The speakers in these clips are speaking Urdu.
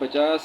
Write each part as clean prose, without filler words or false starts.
50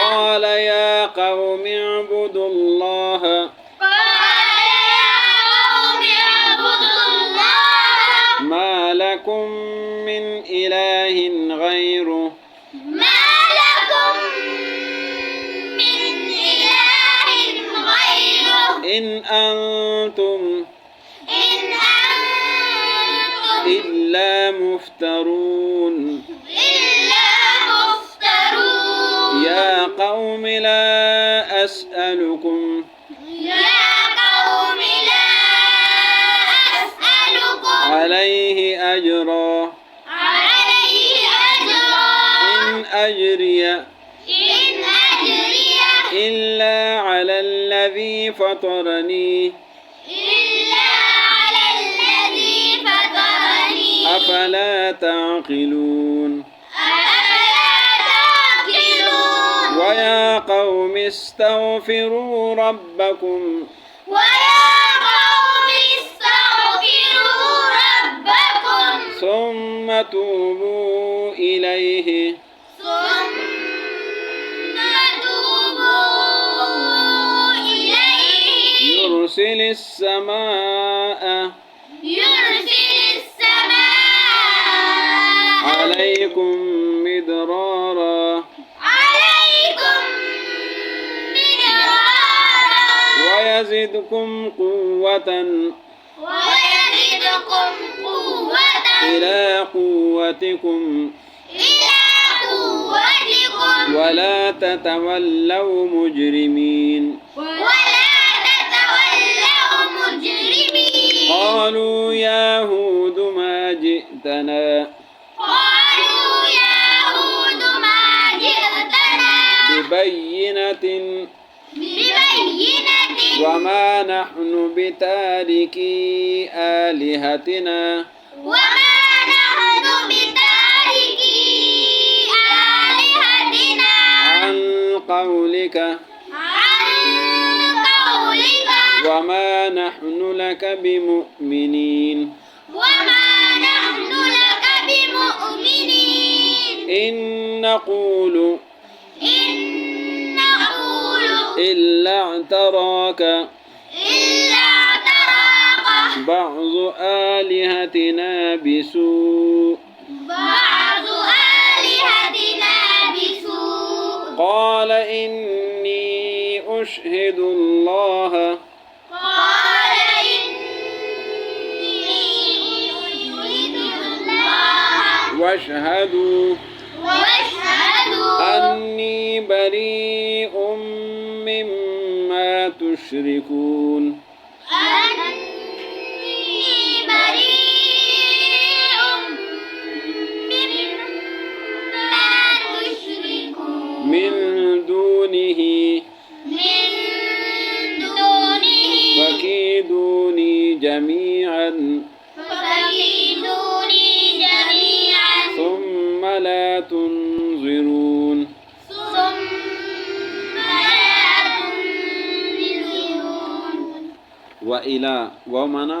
قال يا قوم اعبدوا الله ما لكم من إله غيره إن أنتم إلا مفترون يا قوم لا أسألكم عليه أجرا إن أجري إلا على الذي فطرني أفلا تعقلون ويا قوم استغفروا ربكم ثم توبوا إليه يرسل السماء عليكم مدرارا ويزدكم قوة إلى قوتكم ولا تتولوا مجرمين قالوا يا هود ما جئتنا ببينة وما نحن بتاركي آلهتنا عن قولك وما نحن لك بمؤمنين إن نقول إلا اعتراك بعض آلهتنا بسوء قال إني أشهد الله واشهدوا أني بريء مما تشركون من دونه فكيدوني جميعا ثم لا تنظرون وإلى ومنا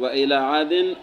وإلى عاد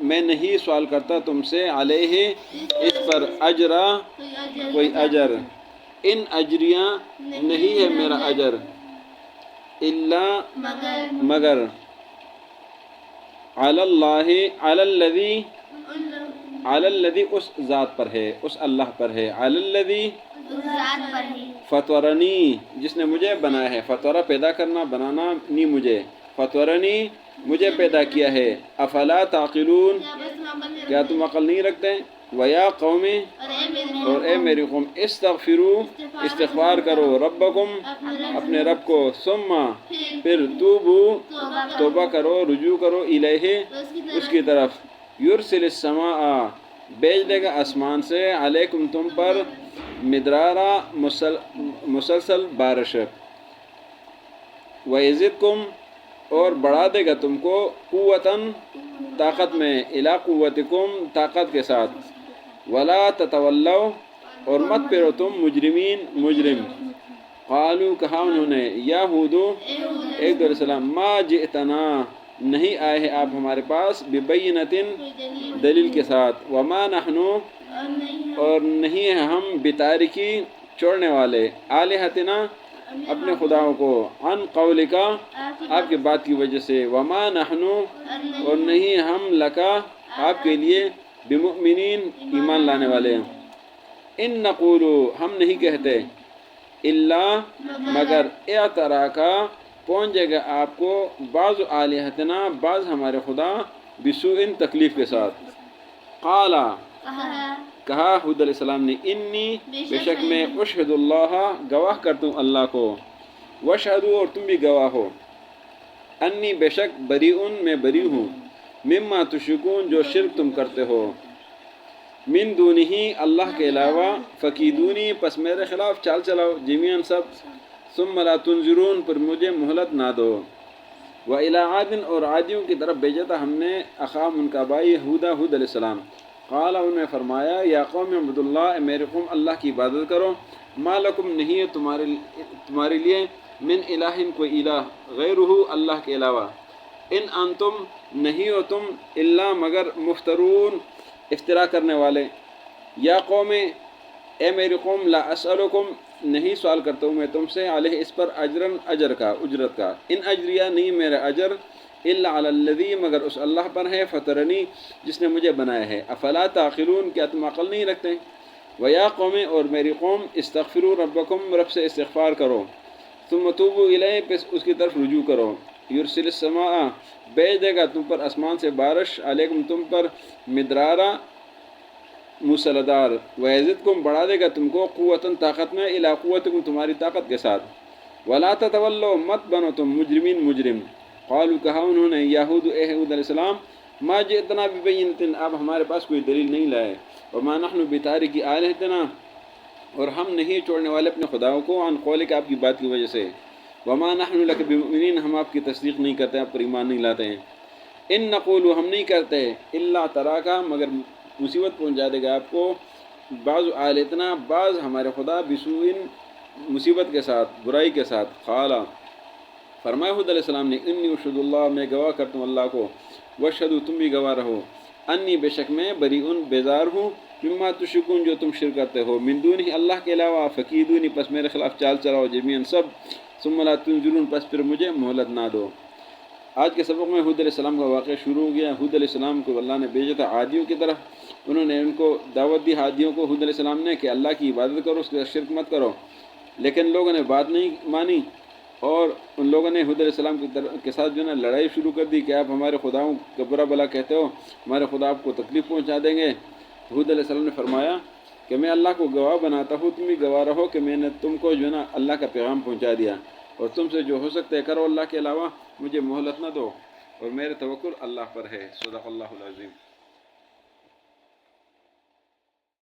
میں نہیں سوال کرتا تم سے علیہ اس پر اجرا کوئی اجر، ان اجریہ نہیں ہے میرا اجر، اللہ مگر علی اللہ علی الذی اس ذات پر ہے، اس اللہ پر ہے، علی الذی فطرنی جس نے مجھے بنایا ہے، فطرہ پیدا کرنا، بنانا، نی مجھے، فطرنی مجھے پیدا کیا ہے، افلا تعقلون کیا تم عقل نہیں رکھتے؟ ویا قوم اور اے میری قوم استغفروا استغفار کرو ربکم اپنے رب کو، ثم پھر توبو توبہ کرو، رجوع کرو، الیہ اس کی طرف، یرسل السماء بھیج دے گا آسمان سے، علیکم تم پر، مدرارا مسلسل بارش، ویزدکم اور بڑھا دے گا تم کو، قوتاً طاقت میں، الی قوتکم طاقت کے ساتھ، ولا تتولوا اور مت پھرو تم مجرمین مجرم، قالوا کہا انہوں نے، یا ہودو ایک علیہ السلام، ما جئتنا نہیں آئے ہیں آپ ہمارے پاس، ببینۃ دلیل کے ساتھ، وما نحن اور نہیں ہیں ہم، بتارکی چھوڑنے والے، آلہتنا اپنے خداؤں کو، عن قولکا آپ کی بات کی وجہ سے، وما نحن اور نہیں ہم، لکا آپ کے لیے، بمؤمنین ایمان لانے والے، ان نقول ہم نہیں کہتے، الا مگر اعتراکا پہنچے گا آپ کو، بعض آلہتنا بعض ہمارے خدا، بسوء تکلیف کے ساتھ، قالا کہا ہود علیہ السلام نے، انی بے شک میں، اشہد اللہ گواہ کرتا ہوں اللہ کو، واشہدوا اور تم بھی گواہ ہو، انی بے شک بریئن میں بری ہوں، مما تشرکون جو شرک تم کرتے ہو، من دونہ اللہ کے علاوہ، فکیدونی پس میرے خلاف چال چلاؤ جمیعاً سب، ثم لا تنظرون پر مجھے مہلت نہ دو، وإلی عاد اور عادیوں کی طرف بھیجا تھا ہم نے، اخاہم ان کا بھائی ہود علیہ السلام، قال انہوں نے فرمایا، یا قوم عبد اللہ اے میرے قوم اللہ کی عبادت کرو، ما لکم نہیں ہے تمہارے لیے، من الہ کوئی الہ، غیرہ اللہ کے علاوہ، ان انتم نہیں ہو تم، الا مگر مفترون افترا کرنے والے، یا قوم اے میری قوم، لا اسألکم نہیں سوال کرتا ہوں میں تم سے، علیہ اس پر اجرن اجر کا، اجرت کا، ان اجریہ نہیں میرا اجر، الا علی الذی مگر اس اللہ پر ہے، فطرنی جس نے مجھے بنایا ہے، افلا تعقلون کیا تم عقل نہیں رکھتے؟ ویا قوم اور میری قوم، استغفروا ربکم رب سے استغفار کرو، ثم توبوا الیہ پس اس کی طرف رجوع کرو، یرسل السماء بھیج دے گا تم پر آسمان سے بارش، علیکم تم پر، مدرارا مسلدار، ویزدکم بڑھا دے گا تم کو، قوتاً طاقت میں، الی قوتکم تمہاری طاقت کے ساتھ، ولا تتولوا مت بنو تم مجرمین مجرم، قالوا کہا انہوں نے، یہود اے ہود علیہ السلام، ما جئتنا ببینۃ آپ ہمارے پاس کوئی دلیل نہیں لائے، وما نحن بتارکی آلہتنا اور ہم نہیں چھوڑنے والے اپنے خداؤں کو، عن قولک آپ کی بات کی وجہ سے، وما نحن لک بمؤمنین ہم آپ کی تصدیق نہیں کرتے، آپ پر ایمان نہیں لاتے ہیں، ان نقول ہم نہیں کرتے، الا تراکا مگر مصیبت پہنچا دے گا آپ کو، بعض آلہتنا بعض ہمارے خدا، بسوء مصیبت کے ساتھ، برائی کے ساتھ، قالا فرمایا حود علیہ السلام نے، انی اشہد اللہ میں گواہ کرتا ہوں اللہ کو، واشہدوا تم بھی گواہ رہو، انی بے شک میں بریئن بیزار ہوں، مما تشرکون جو تم شرک کرتے ہو، من دونہ اللہ کے علاوہ، فکیدونی پس میرے خلاف چال چلاؤ جمیعاً سب، ثم لا تنظرون پس پھر مجھے مہلت نہ دو۔ آج کے سبق میں حود علیہ السلام کا واقعہ شروع ہو گیا۔ حود علیہ السلام کو اللہ نے بھیجا تھا عادیوں کی طرف، انہوں نے ان کو دعوت دی عادیوں کو، حود علیہ السلام نے، کہ اللہ کی عبادت کرو، اس کے ساتھ شرک مت کرو، لیکن لوگوں نے بات نہیں مانی، اور ان لوگوں نے حود علیہ السلام کے ساتھ جو ہے نا لڑائی شروع کر دی کہ آپ ہمارے خداؤں کا برا بلا کہتے ہو، ہمارے خدا آپ کو تکلیف پہنچا دیں گے۔ حود علیہ السلام نے فرمایا کہ میں اللہ کو گواہ بناتا ہوں، تم بھی گواہ رہو کہ میں نے تم کو جو ہے نا اللہ کا پیغام پہنچا دیا، اور تم سے جو ہو سکتا ہے کرو، اللہ کے علاوہ مجھے مہلت نہ دو، اور میرے توکل اللہ پر ہے۔ صدق اللہ العظیم۔